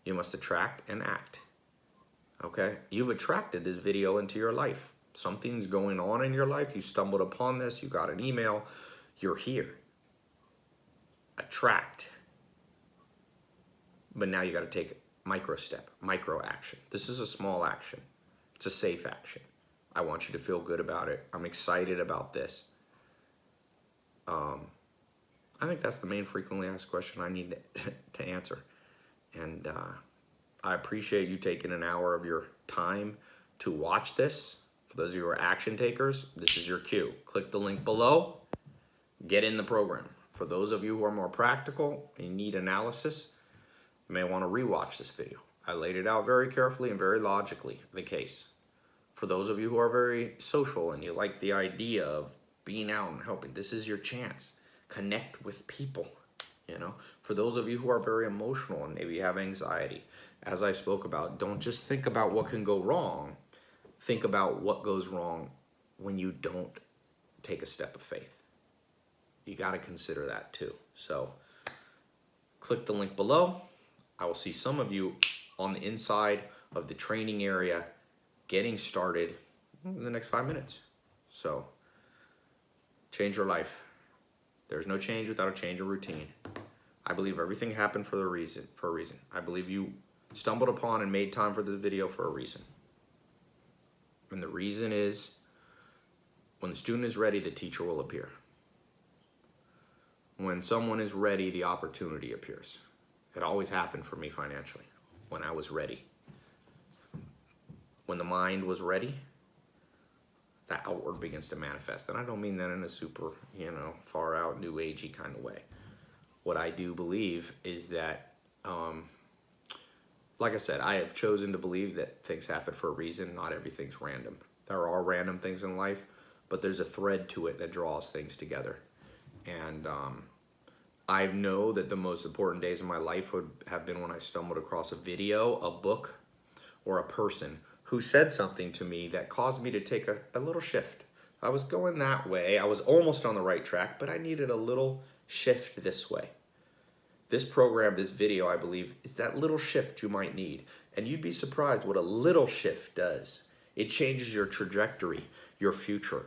You must attract and act. Okay? You've attracted this video into your life. Something's going on in your life. You stumbled upon this. You got an email. You're here. Attract. But now you got to take micro step, micro action. This is a small action. It's a safe action. I want you to feel good about it. I'm excited about this. I think that's the main frequently asked question I need to answer. And I appreciate you taking an hour of your time to watch this. For those of you who are action takers, this is your cue. Click the link below. Get in the program. For those of you who are more practical and you need analysis, you may want to rewatch this video. I laid it out very carefully and very logically, the case. For those of you who are very social and you like the idea of being out and helping, this is your chance. Connect with people, For those of you who are very emotional and maybe have anxiety, as I spoke about, don't just think about what can go wrong. Think about what goes wrong when you don't take a step of faith. You got to consider that too. So click the link below. I will see some of you on the inside of the training area getting started in the next 5 minutes. So Change your life. There's no change without a change of routine. I believe everything happened for a reason. I believe you stumbled upon and made time for this video for a reason. And the reason is, when the student is ready, the teacher will appear. When someone is ready, the opportunity appears. It always happened for me financially, when I was ready. When the mind was ready, that outward begins to manifest. And I don't mean that in a super, far out, new agey kind of way. What I do believe is that, like I said, I have chosen to believe that things happen for a reason. Not everything's random. There are random things in life, but there's a thread to it that draws things together. And I know that the most important days of my life would have been when I stumbled across a video, a book, or a person who said something to me that caused me to take a little shift. I was going that way. I was almost on the right track, but I needed a little shift this way. This program, this video, I believe, is that little shift you might need. And you'd be surprised what a little shift does. It changes your trajectory, your future,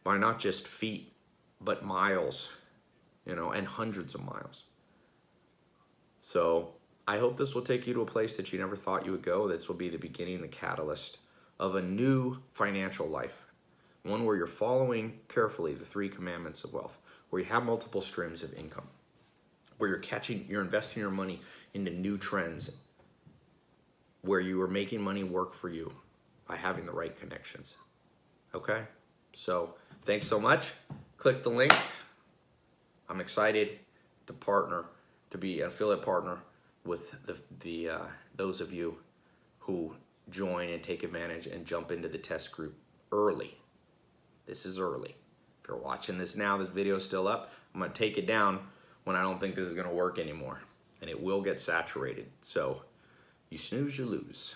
by not just feet, but miles, and hundreds of miles. So I hope this will take you to a place that you never thought you would go. This will be the beginning, the catalyst of a new financial life. One where you're following carefully the 3 commandments of wealth, where you have multiple streams of income, where you're investing your money into new trends, where you are making money work for you by having the right connections. Okay? So thanks so much. Click the link. I'm excited to partner, to be an affiliate partner with those of you who join and take advantage and jump into the test group early. This is early. If you're watching this now, this video is still up. I'm going to take it down when I don't think this is going to work anymore. And it will get saturated. So you snooze, you lose.